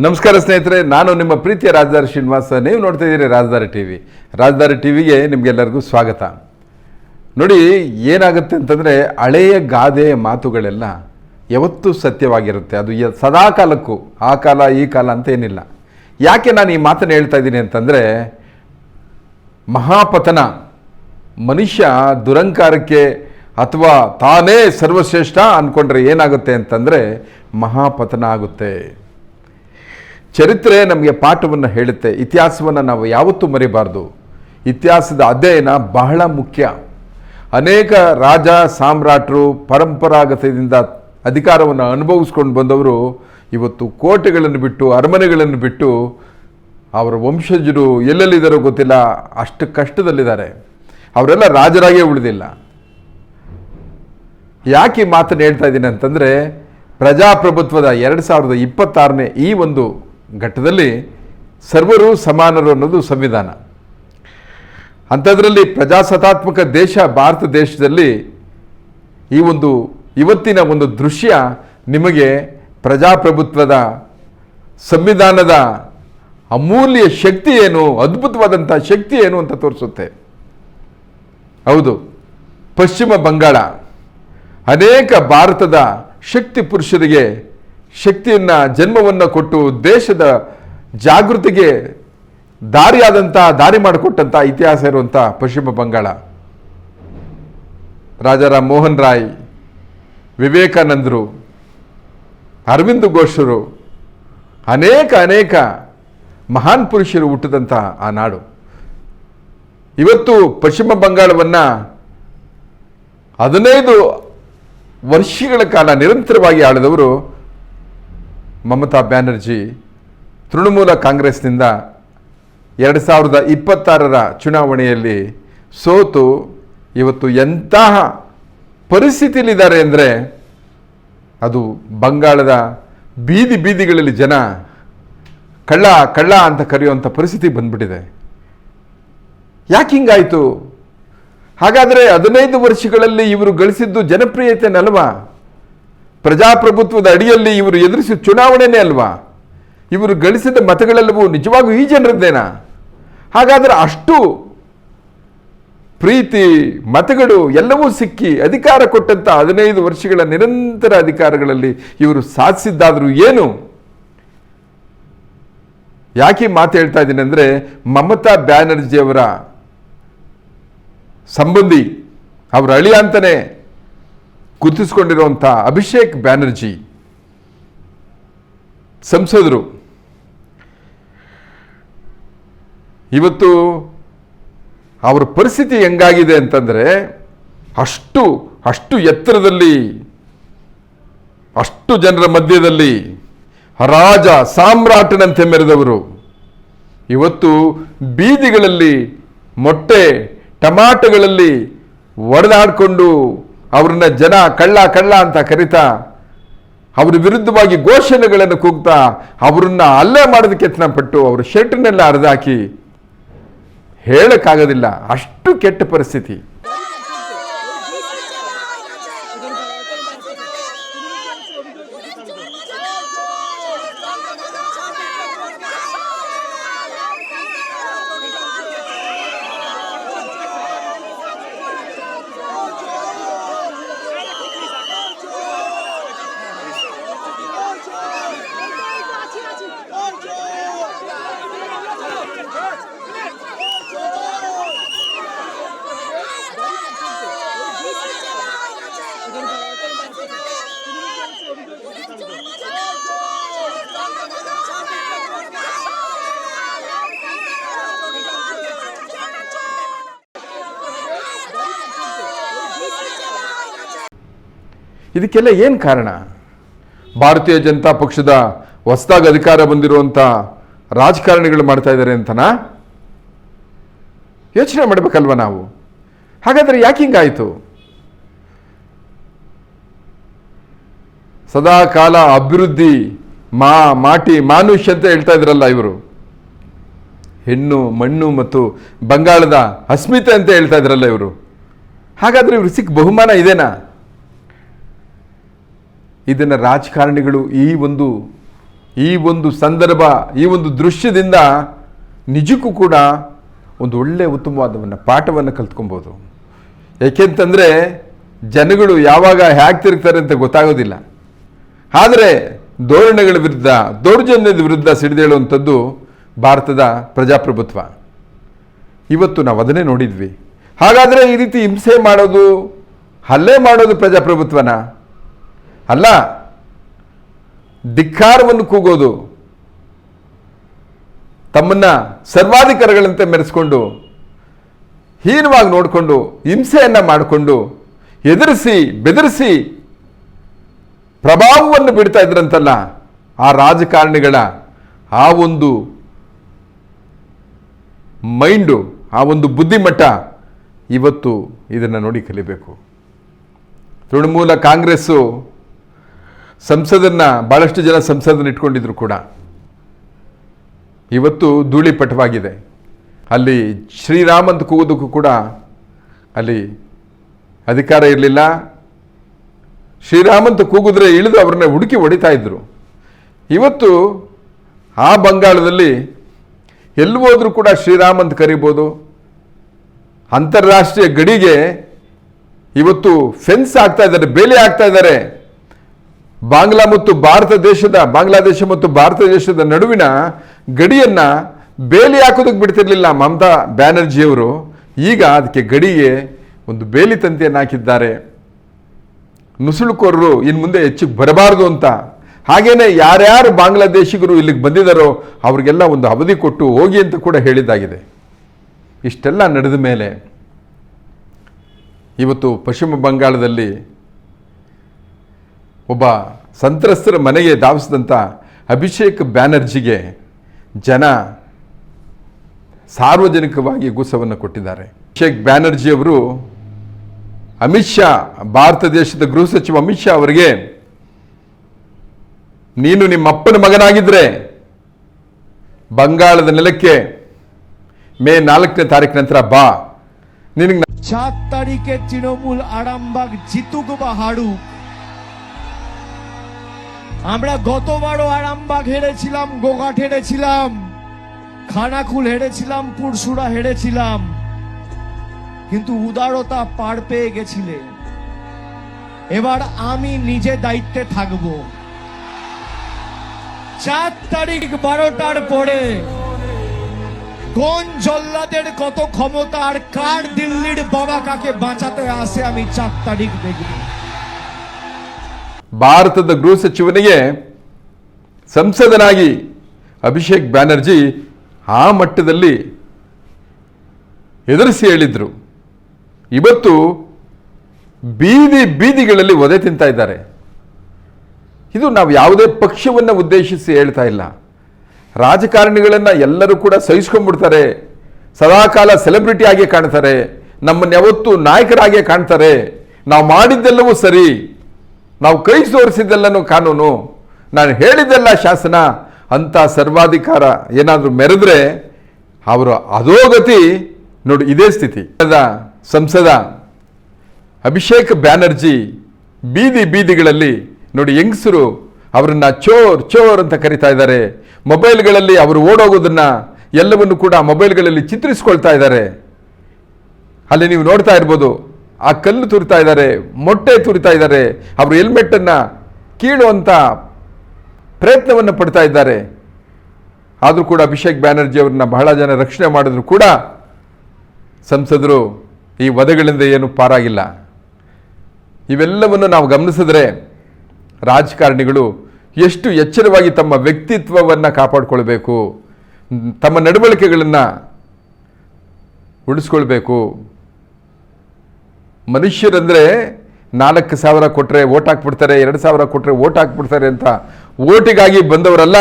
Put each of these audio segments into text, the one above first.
ನಮಸ್ಕಾರ ಸ್ನೇಹಿತರೆ, ನಾನು ನಿಮ್ಮ ಪ್ರೀತಿಯ ರಾಜಧಾರಿ ಶ್ರೀನಿವಾಸ. ನೀವು ನೋಡ್ತಾ ಇದ್ದೀರಿ ರಾಜಧಾರಿ ಟಿವಿ. ರಾಜಧಾರಿ ಟಿವಿಗೆ ನಿಮಗೆಲ್ಲರಿಗೂ ಸ್ವಾಗತ. ನೋಡಿ, ಏನಾಗುತ್ತೆ ಅಂತಂದರೆ ಹಳೆಯ ಗಾದೆಯ ಮಾತುಗಳೆಲ್ಲ ಯಾವತ್ತೂ ಸತ್ಯವಾಗಿರುತ್ತೆ. ಅದು ಸದಾ ಕಾಲಕ್ಕೂ, ಆ ಕಾಲ ಈ ಕಾಲ ಅಂತ ಏನಿಲ್ಲ. ಯಾಕೆ ನಾನು ಈ ಮಾತನ್ನು ಹೇಳ್ತಾ ಇದ್ದೀನಿ ಅಂತಂದರೆ, ಮಹಾಪತನ, ಮನುಷ್ಯ ದುರಂಕಾರಕ್ಕೆ ಅಥವಾ ತಾನೇ ಸರ್ವಶ್ರೇಷ್ಠ ಅಂದ್ಕೊಂಡ್ರೆ ಏನಾಗುತ್ತೆ ಅಂತಂದರೆ ಮಹಾಪತನ ಆಗುತ್ತೆ. ಚರಿತ್ರೆ ನಮಗೆ ಪಾಠವನ್ನು ಹೇಳುತ್ತೆ. ಇತಿಹಾಸವನ್ನು ನಾವು ಯಾವತ್ತೂ ಮರಿಬಾರ್ದು. ಇತಿಹಾಸದ ಅಧ್ಯಯನ ಬಹಳ ಮುಖ್ಯ. ಅನೇಕ ರಾಜ ಸಾಮ್ರಾಟರು ಪರಂಪರಾಗತದಿಂದ ಅಧಿಕಾರವನ್ನು ಅನುಭವಿಸ್ಕೊಂಡು ಬಂದವರು ಇವತ್ತು ಕೋಟೆಗಳನ್ನು ಬಿಟ್ಟು, ಅರಮನೆಗಳನ್ನು ಬಿಟ್ಟು, ಅವರ ವಂಶಜರು ಎಲ್ಲೆಲ್ಲಿದ್ದಾರೋ ಗೊತ್ತಿಲ್ಲ, ಅಷ್ಟು ಕಷ್ಟದಲ್ಲಿದ್ದಾರೆ. ಅವರೆಲ್ಲ ರಾಜರಾಗೇ ಉಳಿದಿಲ್ಲ. ಯಾಕೆ ಈ ಮಾತನ್ನು ಹೇಳ್ತಾ ಇದ್ದೀನಿ ಅಂತಂದರೆ, ಪ್ರಜಾಪ್ರಭುತ್ವದ 2026ನೇ ಈ ಒಂದು ಘಟ್ಟದಲ್ಲಿ ಸರ್ವರು ಸಮಾನರು ಅನ್ನೋದು ಸಂವಿಧಾನ. ಅಂಥದ್ರಲ್ಲಿ ಪ್ರಜಾಸತ್ತಾತ್ಮಕ ದೇಶ ಭಾರತ ದೇಶದಲ್ಲಿ ಇವತ್ತಿನ ಒಂದು ದೃಶ್ಯ ನಿಮಗೆ ಪ್ರಜಾಪ್ರಭುತ್ವದ ಸಂವಿಧಾನದ ಅಮೂಲ್ಯ ಶಕ್ತಿ ಏನು, ಅದ್ಭುತವಾದಂಥ ಶಕ್ತಿ ಏನು ಅಂತ ತೋರಿಸುತ್ತೆ. ಹೌದು, ಪಶ್ಚಿಮ ಬಂಗಾಳ ಅನೇಕ ಭಾರತದ ಶಕ್ತಿ ಪುರುಷರಿಗೆ ಶಕ್ತಿಯನ್ನು, ಜನ್ಮವನ್ನು ಕೊಟ್ಟು ದೇಶದ ಜಾಗೃತಿಗೆ ದಾರಿ ಮಾಡಿಕೊಟ್ಟಂಥ ಇತಿಹಾಸ ಇರುವಂಥ ಪಶ್ಚಿಮ ಬಂಗಾಳ. ರಾಜಾರಾಮ್ ಮೋಹನ್ ರಾಯ್, ವಿವೇಕಾನಂದರು, ಅರವಿಂದ್ ಘೋಷರು, ಅನೇಕ ಮಹಾನ್ ಪುರುಷರು ಹುಟ್ಟಿದಂಥ ಆ ನಾಡು. ಇವತ್ತು ಪಶ್ಚಿಮ ಬಂಗಾಳವನ್ನು 15 ವರ್ಷಗಳ ಕಾಲ ನಿರಂತರವಾಗಿ ಆಳಿದವರು ಮಮತಾ ಬ್ಯಾನರ್ಜಿ. ತೃಣಮೂಲ ಕಾಂಗ್ರೆಸ್ನಿಂದ 2026ರ ಚುನಾವಣೆಯಲ್ಲಿ ಸೋತು ಇವತ್ತು ಎಂತಹ ಪರಿಸ್ಥಿತಿಯಲ್ಲಿದ್ದಾರೆ ಅಂದರೆ, ಅದು ಬಂಗಾಳದ ಬೀದಿಗಳಲ್ಲಿ ಜನ ಕಳ್ಳ ಅಂತ ಕರೆಯುವಂಥ ಪರಿಸ್ಥಿತಿ ಬಂದ್ಬಿಟ್ಟಿದೆ. ಯಾಕೆ ಹಿಂಗಾಯಿತು? ಹಾಗಾದರೆ 15 ವರ್ಷಗಳಲ್ಲಿ ಇವರು ಗಳಿಸಿದ್ದು ಜನಪ್ರಿಯತೆನಲ್ವಾ? ಪ್ರಜಾಪ್ರಭುತ್ವದ ಅಡಿಯಲ್ಲಿ ಇವರು ಎದುರಿಸಿದ ಚುನಾವಣೆನೇ ಅಲ್ವಾ? ಇವರು ಗಳಿಸಿದ ಮತಗಳೆಲ್ಲವೂ ನಿಜವಾಗೂ ಈ ಜನರದ್ದೇನಾ? ಹಾಗಾದರೆ ಅಷ್ಟು ಪ್ರೀತಿ, ಮತಗಳು ಎಲ್ಲವೂ ಸಿಕ್ಕಿ ಅಧಿಕಾರ ಕೊಟ್ಟಂಥ 15 ವರ್ಷಗಳ ನಿರಂತರ ಅಧಿಕಾರಗಳಲ್ಲಿ ಇವರು ಸಾಧಿಸಿದ್ದಾದರೂ ಏನು? ಯಾಕೆ ಮಾತು ಹೇಳ್ತಾ ಇದ್ದೀನಿ ಅಂದರೆ, ಮಮತಾ ಬ್ಯಾನರ್ಜಿಯವರ ಸಂಬಂಧಿ, ಅವರ ಅಳಿಯ ಅಂತಲೇ ಗುರುತಿಸಿಕೊಂಡಿರುವಂಥ ಅಭಿಷೇಕ್ ಬ್ಯಾನರ್ಜಿ ಸಂಸದರು ಇವತ್ತು ಅವರ ಪರಿಸ್ಥಿತಿ ಹೆಂಗಾಗಿದೆ ಅಂತಂದರೆ, ಅಷ್ಟು ಎತ್ತರದಲ್ಲಿ, ಅಷ್ಟು ಜನರ ಮಧ್ಯದಲ್ಲಿ ರಾಜ ಸಾಮ್ರಾಟನಂತೆ ಮೆರೆದವರು ಇವತ್ತು ಬೀದಿಗಳಲ್ಲಿ ಮೊಟ್ಟೆ ಟಮಾಟಗಳಲ್ಲಿ ಒಡೆದಾಡಿಕೊಂಡು ಅವರನ್ನ ಜನ ಕಳ್ಳ ಅಂತ ಕರೀತಾ, ಅವರ ವಿರುದ್ಧವಾಗಿ ಘೋಷಣೆಗಳನ್ನು ಕೂಗ್ತಾ, ಅವರನ್ನ ಹಲ್ಲೆ ಮಾಡೋದಕ್ಕೆ ಯತ್ನ ಪಟ್ಟು ಅವರ ಶರ್ಟ್ನೆಲ್ಲ ಹರಿದಾಕಿ ಹೇಳಕ್ಕಾಗೋದಿಲ್ಲ, ಅಷ್ಟು ಕೆಟ್ಟ ಪರಿಸ್ಥಿತಿ. ಇದಕ್ಕೆಲ್ಲ ಏನು ಕಾರಣ? ಭಾರತೀಯ ಜನತಾ ಪಕ್ಷದ ಹೊಸದಾಗಿ ಅಧಿಕಾರ ಬಂದಿರುವಂಥ ರಾಜಕಾರಣಿಗಳು ಮಾಡ್ತಾ ಇದ್ದಾರೆ ಅಂತನಾ? ಯೋಚನೆ ಮಾಡಬೇಕಲ್ವ ನಾವು. ಹಾಗಾದರೆ ಯಾಕೆ ಹಿಂಗಾಯಿತು? ಸದಾ ಕಾಲ ಅಭಿವೃದ್ಧಿ, ಮಾನುಷ್ ಅಂತ ಹೇಳ್ತಾ ಇದ್ರಲ್ಲ ಇವರು. ಹೆಣ್ಣು, ಮಣ್ಣು ಮತ್ತು ಬಂಗಾಳದ ಅಸ್ಮಿತೆ ಅಂತ ಹೇಳ್ತಾ ಇದ್ರಲ್ಲ ಇವರು. ಹಾಗಾದರೆ ಇವರು ಸಿಕ್ಕ ಬಹುಮಾನ ಇದೇನಾ? ಇದನ್ನು ರಾಜಕಾರಣಿಗಳು ಈ ಒಂದು ಈ ಒಂದು ಸಂದರ್ಭ, ಈ ಒಂದು ದೃಶ್ಯದಿಂದ ನಿಜಕ್ಕೂ ಕೂಡ ಒಂದು ಒಳ್ಳೆಯ ಉತ್ತಮವಾದವನ್ನು ಪಾಠವನ್ನು ಕಲ್ತ್ಕೊಬೋದು. ಏಕೆಂತಂದರೆ ಜನಗಳು ಯಾವಾಗ ಹ್ಯಾಕ್ ತಿರುಗ್ತಾರೆ ಅಂತ ಗೊತ್ತಾಗೋದಿಲ್ಲ. ಆದರೆ ಧೋರಣೆಗಳ ವಿರುದ್ಧ, ದೌರ್ಜನ್ಯದ ವಿರುದ್ಧ ಸಿಡಿದೇಳುವಂಥದ್ದು ಭಾರತದ ಪ್ರಜಾಪ್ರಭುತ್ವ. ಇವತ್ತು ನಾವು ಅದನ್ನೇ ನೋಡಿದ್ವಿ. ಹಾಗಾದರೆ ಈ ರೀತಿ ಹಿಂಸೆ ಮಾಡೋದು, ಹಲ್ಲೆ ಮಾಡೋದು ಪ್ರಜಾಪ್ರಭುತ್ವನ ಅಲ್ಲ. ಧಿಕ್ಕಾರವನ್ನು ಕೂಗೋದು, ತಮ್ಮನ್ನ ಸರ್ವಾಧಿಕಾರಿಗಳಂತೆ ಮೆರೆಸ್ಕೊಂಡು, ಹೀನವಾಗಿ ನೋಡಿಕೊಂಡು, ಹಿಂಸೆಯನ್ನು ಮಾಡಿಕೊಂಡು, ಎದುರಿಸಿ ಬೆದರಿಸಿ ಪ್ರಭಾವವನ್ನು ಬಿಡ್ತಾ ಇದ್ರಂತಲ್ಲ, ಆ ರಾಜಕಾರಣಿಗಳ ಆ ಒಂದು ಮೈಂಡು, ಆ ಒಂದು ಬುದ್ಧಿಮಟ್ಟ ಇವತ್ತು ಇದನ್ನು ನೋಡಿ ಕಲಿಬೇಕು. ತೃಣಮೂಲ ಕಾಂಗ್ರೆಸ್ಸು ಸಂಸದನ್ನ, ಭಾಳಷ್ಟು ಜನ ಸಂಸದನ್ನು ಇಟ್ಕೊಂಡಿದ್ರು ಕೂಡ ಇವತ್ತು ಧೂಳಿಪಟವಾಗಿದೆ. ಅಲ್ಲಿ ಶ್ರೀರಾಮ್ ಅಂತ ಕೂಗೋದಕ್ಕೂ ಕೂಡ ಅಲ್ಲಿ ಅಧಿಕಾರ ಇರಲಿಲ್ಲ. ಶ್ರೀರಾಮ್ ಅಂತ ಕೂಗಿದ್ರೆ ಇಳಿದು ಅವ್ರನ್ನ ಹುಡುಕಿ ಹೊಡಿತಾ ಇದ್ರು. ಇವತ್ತು ಆ ಬಂಗಾಳದಲ್ಲಿ ಎಲ್ಲಿ ಹೋದ್ರೂ ಕೂಡ ಶ್ರೀರಾಮ್ ಅಂತ ಕರಿಬೋದು. ಅಂತಾರಾಷ್ಟ್ರೀಯ ಗಡಿಗೆ ಇವತ್ತು ಫೆನ್ಸ್ ಆಗ್ತಾ ಇದ್ದಾರೆ, ಬೇಲಿ ಆಗ್ತಾ ಇದ್ದಾರೆ. ಬಾಂಗ್ಲಾದೇಶ ಮತ್ತು ಭಾರತ ದೇಶದ ನಡುವಿನ ಗಡಿಯನ್ನ ಬೇಲಿ ಹಾಕೋದಕ್ಕೆ ಬಿಡ್ತಿರ್ಲಿಲ್ಲ ಮಮತಾ ಬ್ಯಾನರ್ಜಿಯವರು. ಈಗ ಅದಕ್ಕೆ ಗಡಿಗೆ ಒಂದು ಬೇಲಿ ತಂತಿಯನ್ನು ಹಾಕಿದ್ದಾರೆ. ನುಸುಳುಕೋರರು ಇನ್ನು ಮುಂದೆ ಹೆಚ್ಚಿಗೆ ಬರಬಾರದು ಅಂತ. ಹಾಗೇನೆ ಯಾರ್ಯಾರು ಬಾಂಗ್ಲಾದೇಶಿಗರು ಇಲ್ಲಿಗೆ ಬಂದಿದ್ದಾರೋ ಅವ್ರಿಗೆಲ್ಲ ಒಂದು ಅವಧಿ ಕೊಟ್ಟು ಹೋಗಿ ಅಂತ ಕೂಡ ಹೇಳಿದ್ದಾಗಿದೆ. ಇಷ್ಟೆಲ್ಲ ನಡೆದ ಮೇಲೆ ಇವತ್ತು ಪಶ್ಚಿಮ ಬಂಗಾಳದಲ್ಲಿ ಒಬ್ಬ ಸಂತ್ರಸ್ತರ ಮನೆಗೆ ಧಾವಿಸಿದಂಥ ಅಭಿಷೇಕ್ ಬ್ಯಾನರ್ಜಿಗೆ ಜನ ಸಾರ್ವಜನಿಕವಾಗಿ ಗೂಸವನ್ನು ಕೊಟ್ಟಿದ್ದಾರೆ. ಅಭಿಷೇಕ್ ಬ್ಯಾನರ್ಜಿಯವರು ಅಮಿತ್ ಶಾ, ಭಾರತ ದೇಶದ ಗೃಹ ಸಚಿವ ಅಮಿತ್ ಶಾ ಅವರಿಗೆ, ನೀನು ನಿಮ್ಮ ಅಪ್ಪನ ಮಗನಾಗಿದ್ರೆ ಬಂಗಾಳದ ನೆಲಕ್ಕೆ ಮೇ 4ನೇ ತಾರೀಕು ನಂತರ ಬಾ, ನಿನಗೆ 7 তারিখে তৃণমূল আরামবাগ জিতুক বা হারুক, আমরা গতবারও আরামবাগ হেরেছিলাম, গোঘাট হেরেছিলাম, খানাকুল হেরেছিলাম, পুরসুরা হেরেছিলাম, কিন্তু উদারতা পার পেয়ে গেছিলে। এবার আমি নিজে দায়িত্বে থাকব। 4 তারিখ 12টার পরে কোন জল্লাদের কত ক্ষমতা আর কার দিল্লির বাবা কাকে বাঁচাতে আসে আমি 4 তারিখ দেখব। ಭಾರತದ ಗೃಹ ಸಚಿವನಿಗೆ ಸಂಸದನಾಗಿ ಅಭಿಷೇಕ್ ಬ್ಯಾನರ್ಜಿ ಆ ಮಟ್ಟದಲ್ಲಿ ಎದುರಿಸಿ ಹೇಳಿದ್ರು. ಇವತ್ತು ಬೀದಿಗಳಲ್ಲಿ ಒದೆ ತಿಂತಾ ಇದ್ದಾರೆ. ಇದು ನಾವು ಯಾವುದೇ ಪಕ್ಷವನ್ನು ಉದ್ದೇಶಿಸಿ ಹೇಳ್ತಾ ಇಲ್ಲ. ರಾಜಕಾರಣಿಗಳನ್ನು ಎಲ್ಲರೂ ಕೂಡ ಸಹಿಸ್ಕೊಂಡ್ಬಿಡ್ತಾರೆ, ಸದಾಕಾಲ ಸೆಲೆಬ್ರಿಟಿ ಆಗಿ ಕಾಣ್ತಾರೆ, ನಮ್ಮನ್ನು ಯಾವತ್ತೂ ನಾಯಕರಾಗಿ ಕಾಣ್ತಾರೆ. ನಾವು ಮಾಡಿದ್ದೆಲ್ಲವೂ ಸರಿ, ನಾವು ಕೈ ತೋರಿಸಿದ್ದೆಲ್ಲನೂ ಕಾನೂನು, ನಾನು ಹೇಳಿದ್ದೆಲ್ಲ ಶಾಸನ ಅಂತ ಸರ್ವಾಧಿಕಾರ ಏನಾದರೂ ಮೆರೆದ್ರೆ ಅವರ ಅಧೋಗತಿ ನೋಡಿ. ಇದೇ ಸ್ಥಿತಿ. ಸಂಸದ ಅಭಿಷೇಕ್ ಬ್ಯಾನರ್ಜಿ ಬೀದಿಗಳಲ್ಲಿ ನೋಡಿ ಹೆಂಗಸರು ಅವರನ್ನ ಚೋರ್ ಅಂತ ಕರಿತಾ ಇದ್ದಾರೆ. ಮೊಬೈಲ್ಗಳಲ್ಲಿ ಅವರು ಓಡೋಗೋದನ್ನ ಎಲ್ಲವನ್ನು ಕೂಡ ಮೊಬೈಲ್ಗಳಲ್ಲಿ ಚಿತ್ರಿಸ್ಕೊಳ್ತಾ ಇದ್ದಾರೆ. ಅಲ್ಲಿ ನೀವು ನೋಡ್ತಾ ಇರ್ಬೋದು, ಆ ಕಲ್ಲು ತುರಿತಾ ಇದ್ದಾರೆ, ಮೊಟ್ಟೆ ತುರಿತಾ ಇದ್ದಾರೆ, ಅವರು ಹೆಲ್ಮೆಟ್ಟನ್ನು ಕೀಳುವಂಥ ಪ್ರಯತ್ನವನ್ನು ಪಡ್ತಾ ಇದ್ದಾರೆ. ಆದರೂ ಕೂಡ ಅಭಿಷೇಕ್ ಬ್ಯಾನರ್ಜಿ ಅವ್ರನ್ನ ಬಹಳ ಜನ ರಕ್ಷಣೆ ಮಾಡಿದ್ರು ಕೂಡ ಸಂಸದರು ಈ ವಧೆಗಳಿಂದ ಏನು ಪಾರಾಗಿಲ್ಲ. ಇವೆಲ್ಲವನ್ನು ನಾವು ಗಮನಿಸಿದ್ರೆ ರಾಜಕಾರಣಿಗಳು ಎಷ್ಟು ಎಚ್ಚರವಾಗಿ ತಮ್ಮ ವ್ಯಕ್ತಿತ್ವವನ್ನು ಕಾಪಾಡಿಕೊಳ್ಬೇಕು, ತಮ್ಮ ನಡವಳಿಕೆಗಳನ್ನು ಉಳಿಸ್ಕೊಳ್ಬೇಕು. ಮನುಷ್ಯರಂದರೆ 4,000 ಕೊಟ್ಟರೆ ಓಟ್ ಹಾಕ್ಬಿಡ್ತಾರೆ, 2,000 ಕೊಟ್ಟರೆ ಓಟ್ ಹಾಕ್ಬಿಡ್ತಾರೆ ಅಂತ ಓಟಿಗಾಗಿ ಬಂದವರಲ್ಲ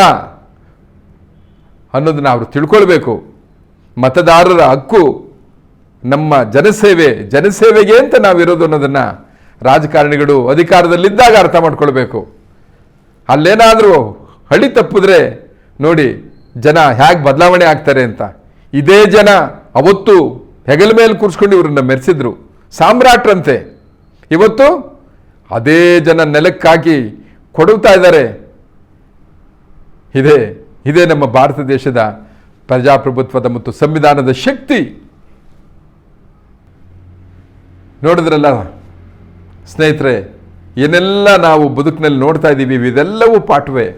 ಅನ್ನೋದನ್ನ ಅವರು ತಿಳ್ಕೊಳ್ಬೇಕು. ಮತದಾರರ ಹಕ್ಕು, ನಮ್ಮ ಜನಸೇವೆಗೆ ಅಂತ ನಾವಿರೋದು ಅನ್ನೋದನ್ನು ರಾಜಕಾರಣಿಗಳು ಅಧಿಕಾರದಲ್ಲಿದ್ದಾಗ ಅರ್ಥ ಮಾಡ್ಕೊಳ್ಬೇಕು. ಅಲ್ಲೇನಾದರೂ ಹಳಿ ತಪ್ಪಿದ್ರೆ ನೋಡಿ ಜನ ಹೇಗೆ ಬದಲಾವಣೆ ಆಗ್ತಾರೆ ಅಂತ. ಇದೇ ಜನ ಅವತ್ತು ಹೆಗಲ ಮೇಲೆ ಕೂರಿಸ್ಕೊಂಡು ಇವ್ರನ್ನ ಮೆರೆಸಿದ್ರು, ಸಾಮ್ರಾಟ್ರಂತೆ. ಇವತ್ತು ಅದೇ ಜನ ನೆಲಕ್ಕಾಕಿ ಕೊಡುತ್ತಾ ಇದ್ದಾರೆ. ಇದೇ ನಮ್ಮ ಭಾರತ ದೇಶದ ಪ್ರಜಾಪ್ರಭುತ್ವದ ಮತ್ತು ಸಂವಿಧಾನದ ಶಕ್ತಿ. ನೋಡಿದ್ರಲ್ಲ ಸ್ನೇಹಿತರೆ, ಏನೆಲ್ಲ ನಾವು ಬದುಕಿನಲ್ಲಿ ನೋಡ್ತಾ ಇದ್ದೀವಿ, ಇದೆಲ್ಲವೂ ಪಾಠವೇ.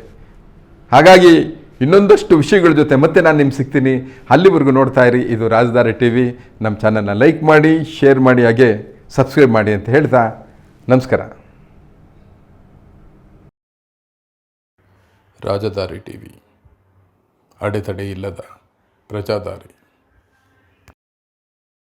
ಹಾಗಾಗಿ ಇನ್ನೊಂದಷ್ಟು ವಿಷಯಗಳ ಜೊತೆ ಮತ್ತೆ ನಾನು ನಿಮ್ಗೆ ಸಿಗ್ತೀನಿ. ಅಲ್ಲಿವರೆಗೂ ನೋಡ್ತಾ ಇರಿ, ಇದು ರಾಜಧಾನಿ ಟಿವಿ. ನಮ್ಮ ಚಾನಲ್ನ ಲೈಕ್ ಮಾಡಿ, ಶೇರ್ ಮಾಡಿ, ಹಾಗೆ ಸಬ್ಸ್ಕ್ರೈಬ್ ಮಾಡಿ ಅಂತ ಹೇಳ್ತಾ ನಮಸ್ಕಾರ. ರಾಜಧಾನಿ ಟಿವಿ, ಅಡೆತಡೆ ಇಲ್ಲದ ಪ್ರಜಾದಾರಿ.